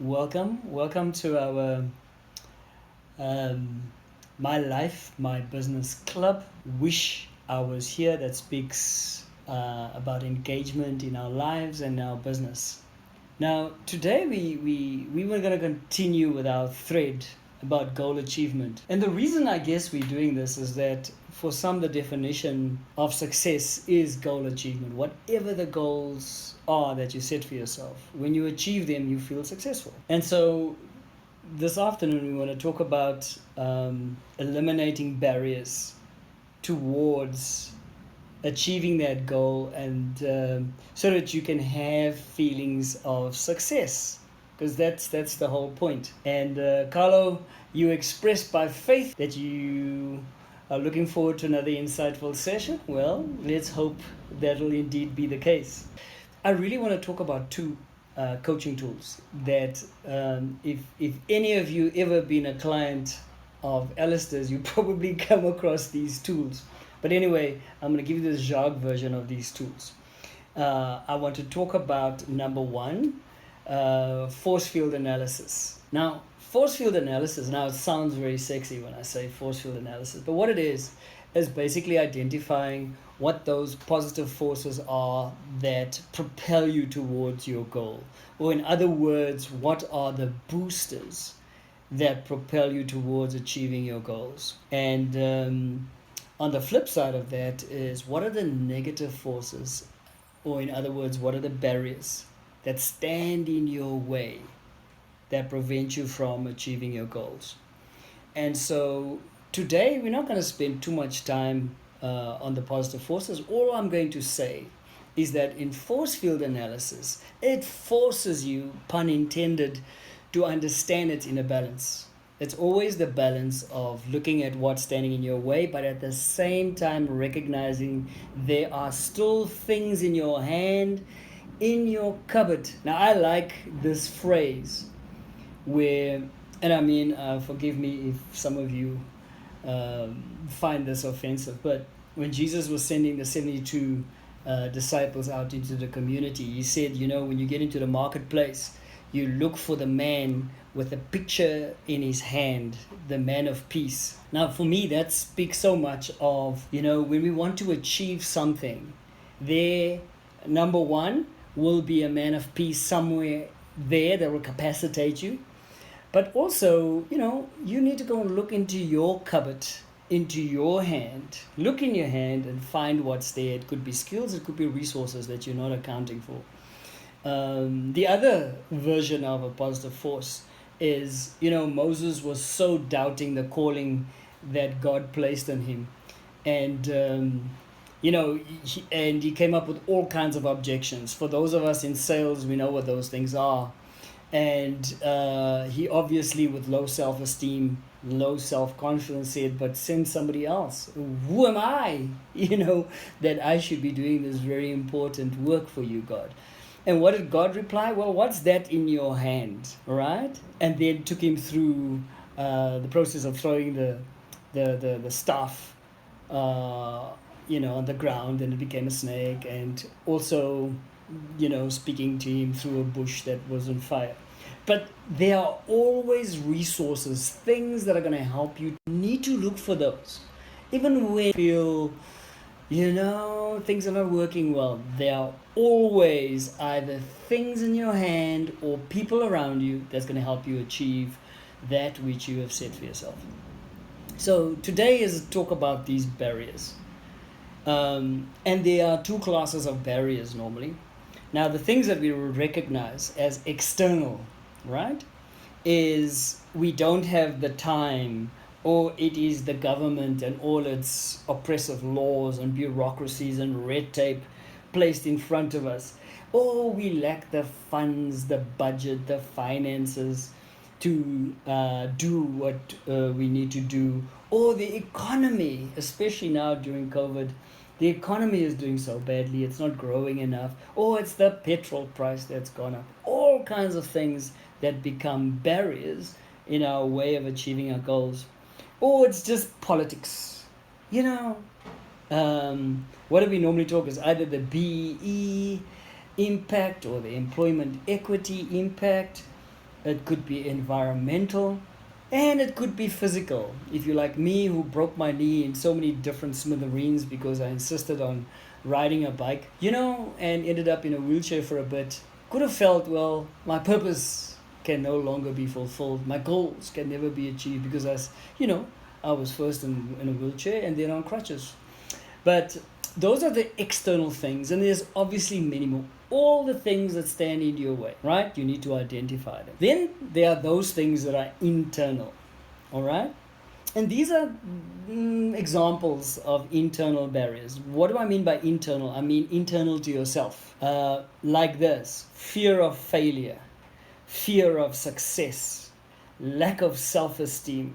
Welcome to our My Life, My Business Club. Wish I was here that speaks about engagement in our lives and our business. Now, today we were going to continue with our thread about goal achievement. And the reason I guess we're doing this is that for some, the definition of success is goal achievement. Whatever the goals are that you set for yourself, when you achieve them, you feel successful. And so this afternoon, we want to talk about eliminating barriers towards achieving that goal, and so that you can have feelings of success, because that's the whole point. And Carlo, you expressed by faith that you are looking forward to another insightful session. Well, let's hope that'll indeed be the case. I really want to talk about two coaching tools that if any of you ever been a client of Alistaire's, you probably come across these tools. But anyway, I'm going to give you the Jacques version of these tools. I want to talk about number one, force field analysis. Now, force field analysis, now it sounds very sexy when I say force field analysis, but what it is basically identifying what those positive forces are that propel you towards your goal. Or in other words, what are the boosters that propel you towards achieving your goals? And on the flip side of that is, what are the negative forces, or in other words, what are the barriers that stand in your way that prevent you from achieving your goals? And so today we're not going to spend too much time on the positive forces. All I'm going to say is that in force field analysis, it forces you, pun intended, to understand its inner balance. It's always the balance of looking at what's standing in your way, but at the same time recognizing there are still things in your hand, in your cupboard. Now, I like this phrase where, and I mean, forgive me if some of you find this offensive, but when Jesus was sending the 72 disciples out into the community, he said, when you get into the marketplace, you look for the man with a picture in his hand, the man of peace. Now, for me, that speaks so much of, when we want to achieve something, there, number one, will be a man of peace somewhere there that will capacitate you. But also, you need to go and look into your cupboard, into your hand. Look in your hand and find what's there. It could be skills, it could be resources that you're not accounting for. The other version of a positive force is, Moses was so doubting the calling that God placed on him. And, he came up with all kinds of objections. For those of us in sales, we know what those things are. And he obviously, with low self-esteem, low self-confidence, said, but send somebody else. Who am I, that I should be doing this very important work for you, God? And what did God reply? Well, what's that in your hand, right? And then took him through the process of throwing the staff, on the ground, and it became a snake, and also, speaking to him through a bush that was on fire. But there are always resources, things that are going to help you. You need to look for those. Even when you feel, things are not working well, there are always either things in your hand or people around you that's going to help you achieve that which you have set for yourself. So today is a talk about these barriers. And there are two classes of barriers normally. Now, the things that we will recognize as external, right, is we don't have the time, or it is the government and all its oppressive laws and bureaucracies and red tape placed in front of us. Or we lack the funds, the budget, the finances to do what we need to do. Or the economy, especially now during COVID, the economy is doing so badly, it's not growing enough. Or it's the petrol price that's gone up. All kinds of things that become barriers in our way of achieving our goals. Or it's just politics. What do we normally talk is either the BEE impact or the employment equity impact, it could be environmental, and it could be physical. If you're like me, who broke my knee in so many different smithereens because I insisted on riding a bike, and ended up in a wheelchair for a bit, could have felt, well, my purpose can no longer be fulfilled. My goals can never be achieved because I was first in a wheelchair and then on crutches. But those are the external things, and there's obviously many more. All the things that stand in your way, right? You need to identify them. Then there are those things that are internal, all right? And these are examples of internal barriers. What do I mean by internal? I mean internal to yourself. Like this: fear of failure, fear of success, lack of self-esteem,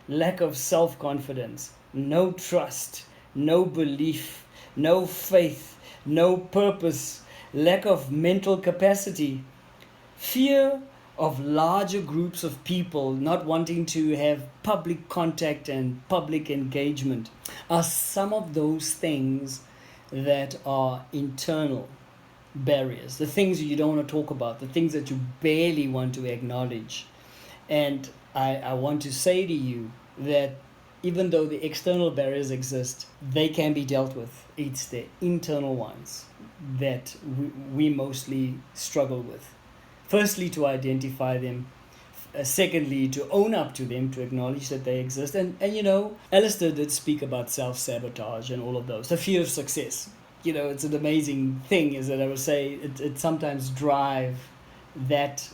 lack of self-confidence, no trust, no belief, no faith, no purpose, lack of mental capacity, fear of larger groups of people, not wanting to have public contact and public engagement, are some of those things that are internal barriers, the things you don't want to talk about, the things that you barely want to acknowledge. And I want to say to you that even though the external barriers exist, they can be dealt with. It's the internal ones that we mostly struggle with. Firstly, to identify them. Secondly, to own up to them, to acknowledge that they exist. And Alistaire did speak about self-sabotage and all of those. The fear of success. It's an amazing thing, is that I would say it sometimes drive that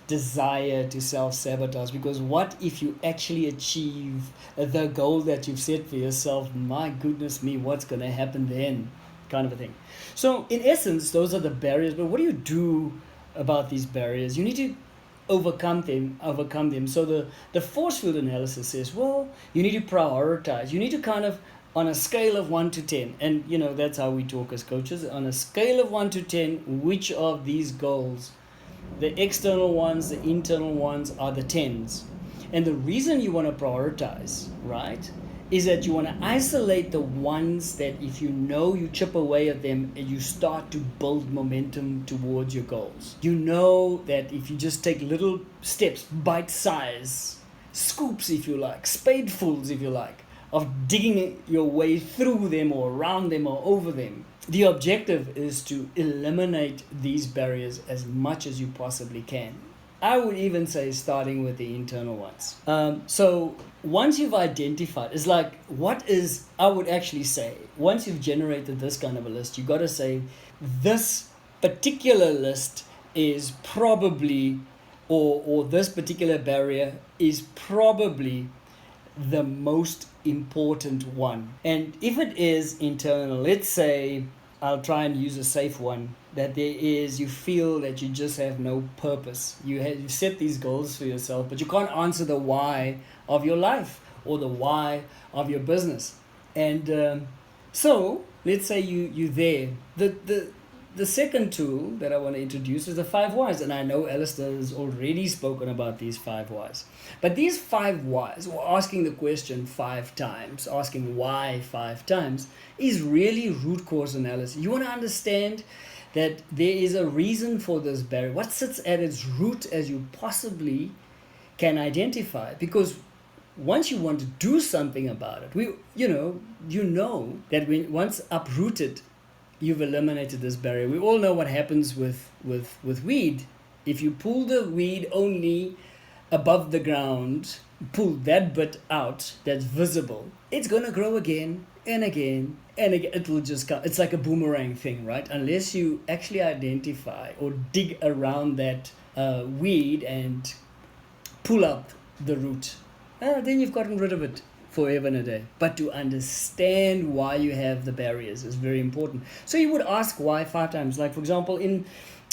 desire to self-sabotage, because what if you actually achieve the goal that you've set for yourself? My goodness me, what's going to happen then? Kind of a thing. So in essence, those are the barriers. But what do you do about these barriers? You need to overcome them. So the force field analysis says, well, you need to prioritize. You need to kind of, on a scale of 1 to 10, and that's how we talk as coaches, on a scale of 1 to 10, which of these goals, the external ones, the internal ones, are the 10s. And the reason you want to prioritize, right, is that you want to isolate the ones that if you chip away at them and you start to build momentum towards your goals. You know that if you just take little steps, bite-size scoops, if you like, spadefuls, if you like, of digging your way through them or around them or over them. The objective is to eliminate these barriers as much as you possibly can. I would even say starting with the internal ones. So once you've identified, it's like, I would actually say, once you've generated this kind of a list, you got to say, this particular list is probably, or this particular barrier is probably the most important one. And if it is internal, let's say, I'll try and use a safe one, that you feel that you just have no purpose. You set these goals for yourself, but you can't answer the why of your life or the why of your business. And so let's say you're there. The second tool that I want to introduce is the 5 whys. And I know Alistaire has already spoken about these 5 whys. But these 5 whys, or asking the question 5 times, asking why 5 times, is really root cause analysis. You want to understand that there is a reason for this barrier. What sits at its root as you possibly can identify? Because once you want to do something about it, you know that once uprooted, you've eliminated this barrier. We all know what happens with weed. If you pull the weed only above the ground, pull that bit out that's visible, it's going to grow again and again and again. It will just come. It's like a boomerang thing, right? Unless you actually identify or dig around that weed and pull up the root, then you've gotten rid of it forever and a day. But to understand why you have the barriers is very important. So you would ask why 5 times. Like, for example, in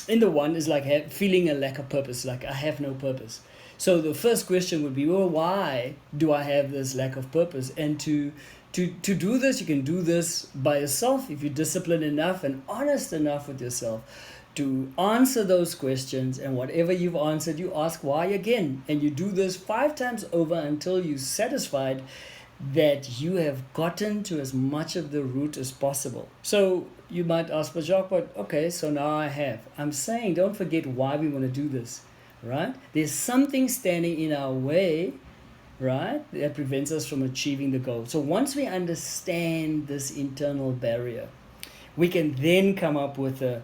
the one is like feeling a lack of purpose, like I have no purpose. So the first question would be, well, why do I have this lack of purpose? And to do this, you can do this by yourself if you're disciplined enough and honest enough with yourself to answer those questions. And whatever you've answered, you ask why again. And you do this 5 times over until you're satisfied that you have gotten to as much of the root as possible. So you might ask, but Jacques, okay, so now I'm saying, don't forget why we want to do this. right? There's something standing in our way, right, that prevents us from achieving the goal. So once we understand this internal barrier, we can then come up with the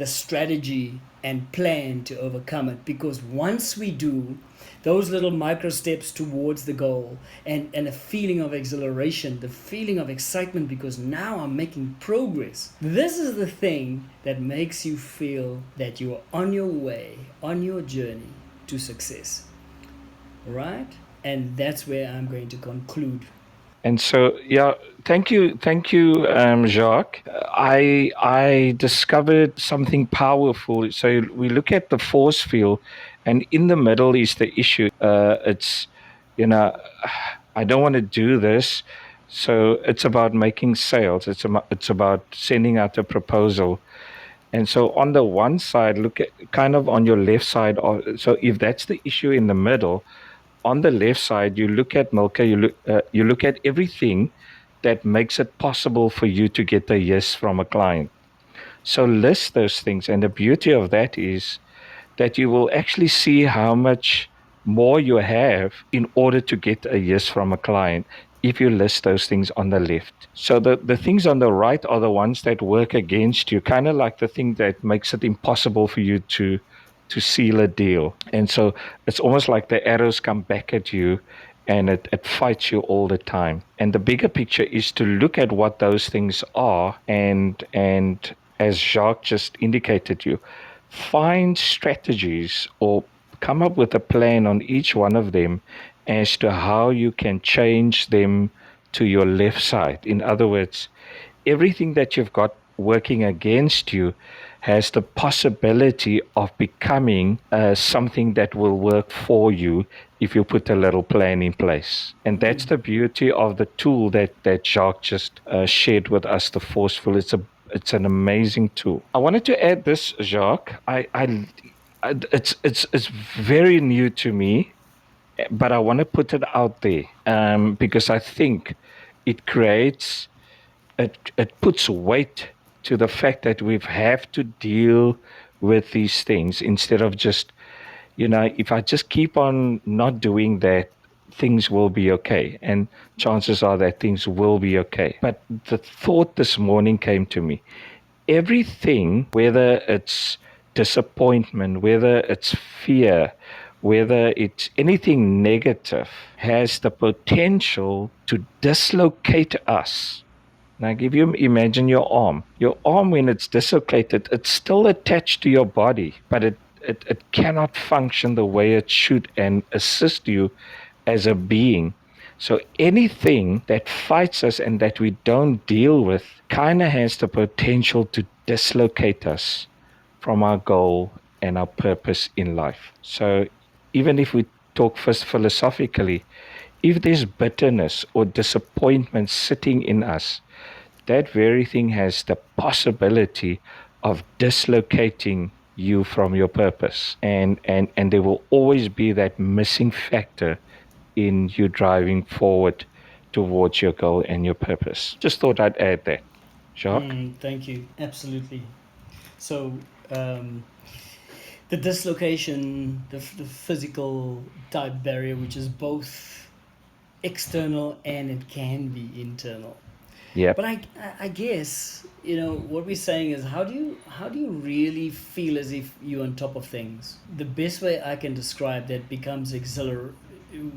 strategy and plan to overcome it. Because once we do, those little micro steps towards the goal, and a feeling of exhilaration, the feeling of excitement because now I'm making progress. This is the thing that makes you feel that you're on your way, on your journey to success, right? And that's where I'm going to conclude. And so, yeah, thank you, Jacques. I discovered something powerful. So we look at the force field, and in the middle is the issue. It's, you know, I don't want to do this. So it's about making sales. It's about sending out a proposal. And so on the one side, look at kind of on your left side. So if that's the issue in the middle, on the left side, you look at Milka, you look at everything that makes it possible for you to get a yes from a client. So list those things. And the beauty of that is that you will actually see how much more you have in order to get a yes from a client if you list those things on the left. So the things on the right are the ones that work against you, kind of like the thing that makes it impossible for you to seal a deal. And so it's almost like the arrows come back at you and it fights you all the time. And the bigger picture is to look at what those things are and as Jacques just indicated you, find strategies or come up with a plan on each one of them as to how you can change them to your left side. In other words, everything that you've got working against you has the possibility of becoming something that will work for you if you put a little plan in place. And that's the beauty of the tool that Jacques just shared with us, the Forceful. It's an amazing tool. I wanted to add this, Jacques. It's very new to me, but I want to put it out there because I think it creates it puts weight to the fact that we have to deal with these things instead of just, if I just keep on not doing that, things will be okay. And chances are that things will be okay. But the thought this morning came to me, everything, whether it's disappointment, whether it's fear, whether it's anything negative, has the potential to dislocate us. Now, if you imagine your arm. Your arm, when it's dislocated, it's still attached to your body, but it cannot function the way it should and assist you as a being. So anything that fights us and that we don't deal with kind of has the potential to dislocate us from our goal and our purpose in life. So even if we talk first philosophically, if there's bitterness or disappointment sitting in us, that very thing has the possibility of dislocating you from your purpose. And there will always be that missing factor in you driving forward towards your goal and your purpose. Just thought I'd add that. Jacques? Thank you. Absolutely. So, um, the dislocation, the physical type barrier, which is both external and it can be internal. Yep. But I guess what we're saying is how do you really feel as if you're on top of things? The best way I can describe that becomes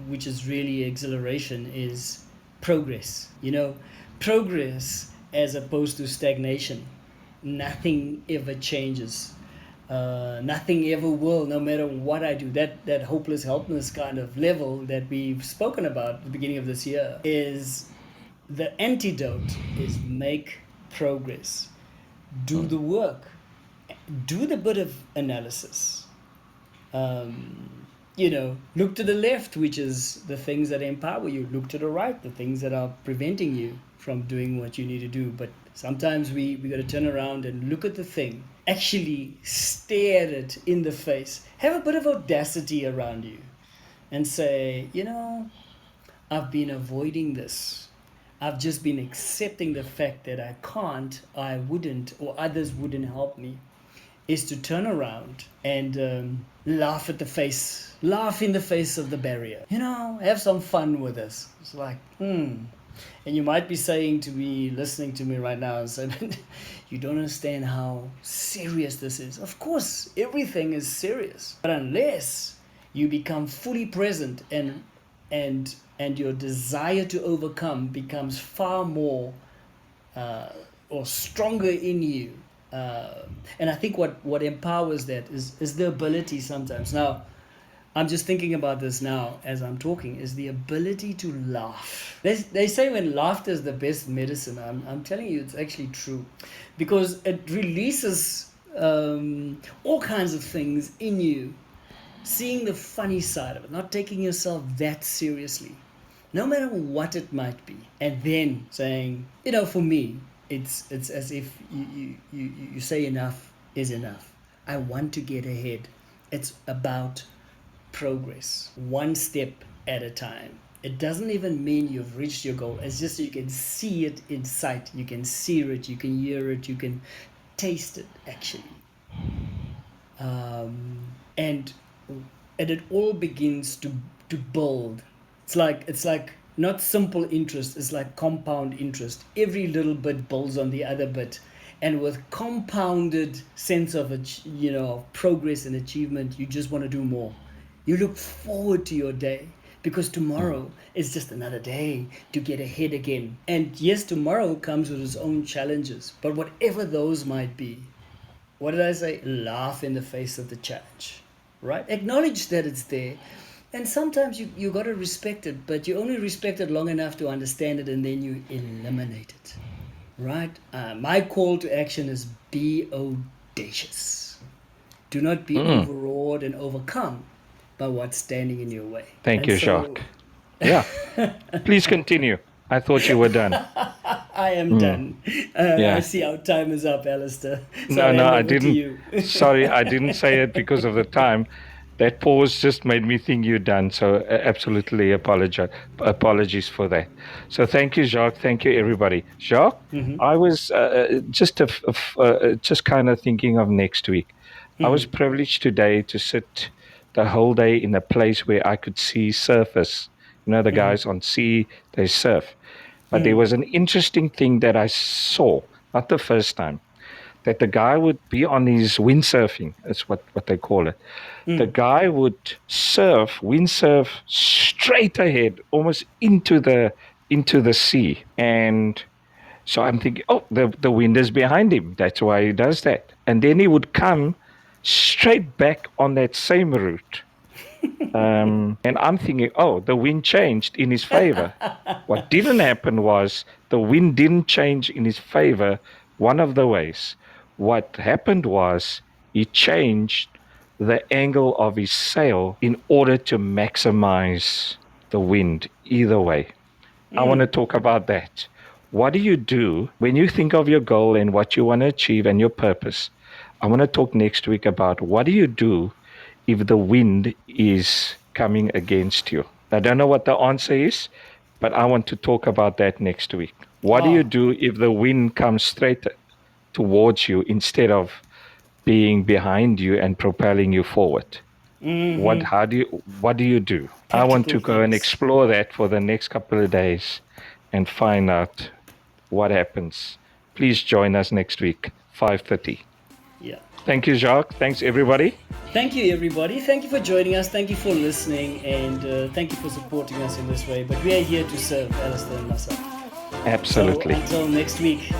which is really exhilaration, is progress. Progress as opposed to stagnation. Nothing ever changes. Nothing ever will, no matter what I do. That hopeless, helpless kind of level that we've spoken about at the beginning of this year is the antidote. Is make progress, do the work, do the bit of analysis. Look to the left, which is the things that empower you. Look to the right, the things that are preventing you from doing what you need to do. But sometimes we got to turn around and look at the thing, actually stare at it in the face, have a bit of audacity around you, and say, I've been avoiding this. I've just been accepting the fact that I can't, I wouldn't, or others wouldn't help me. is to turn around and laugh in the face of the barrier. Have some fun with this. It's like, And you might be saying to me, listening to me right now, and saying, you don't understand how serious this is. Of course, everything is serious. But unless you become fully present and your desire to overcome becomes far more or stronger in you. And I think what empowers that is the ability sometimes. Now, I'm just thinking about this now as I'm talking, is the ability to laugh. They say when laughter is the best medicine. I'm telling you, it's actually true. Because it releases all kinds of things in you. Seeing the funny side of it, not taking yourself that seriously, no matter what it might be. And then saying, for me, it's as if you say enough is enough. I want to get ahead. It's about progress, one step at a time. It doesn't even mean you've reached your goal. It's just you can see it in sight. You can see it, you can hear it, you can taste it, actually. And it all begins to build. It's like not simple interest, it's like compound interest. Every little bit builds on the other bit. And with compounded sense of progress and achievement, you just want to do more. You look forward to your day because tomorrow is just another day to get ahead again. And yes, tomorrow comes with its own challenges, but whatever those might be, what did I say? Laugh in the face of the challenge, right? Acknowledge that it's there. And sometimes you got to respect it, but you only respect it long enough to understand it, and then you eliminate it, right? My call to action is be audacious. Do not be overawed and overcome by what's standing in your way. Thank you, Jacques. Yeah. Please continue. I thought you were done. I am done. I see our time is up, Alistaire. So no, I didn't. Sorry, I didn't say it because of the time. That pause just made me think you're done. So absolutely apologies for that. So thank you, Jacques. Thank you, everybody. Jacques, I was just kind of thinking of next week. I was privileged today to sit the whole day in a place where I could see surfers. The guys on sea, they surf. But there was an interesting thing that I saw, not the first time, that the guy would be on his windsurfing. That's what they call it. The guy would windsurf straight ahead, almost into the sea. And so I'm thinking, the wind is behind him. That's why he does that. And then he would come straight back on that same route. And I'm thinking, the wind changed in his favor. What didn't happen was the wind didn't change in his favor one of the ways. What happened was he changed the angle of his sail in order to maximize the wind either way. I want to talk about that. What do you do when you think of your goal and what you want to achieve and your purpose? I want to talk next week about what do you do if the wind is coming against you. I don't know what the answer is, but I want to talk about that next week. What do you do if the wind comes straight towards you instead of being behind you and propelling you forward? What do you do? Practical I want to go and explore that for the next couple of days and find out what happens. Please join us next week, 5:30. Yeah. Thank you, Jacques. Thanks, everybody. Thank you, everybody. Thank you for joining us. Thank you for listening. And thank you for supporting us in this way. But we are here to serve, Alistaire and myself. Absolutely. So until next week.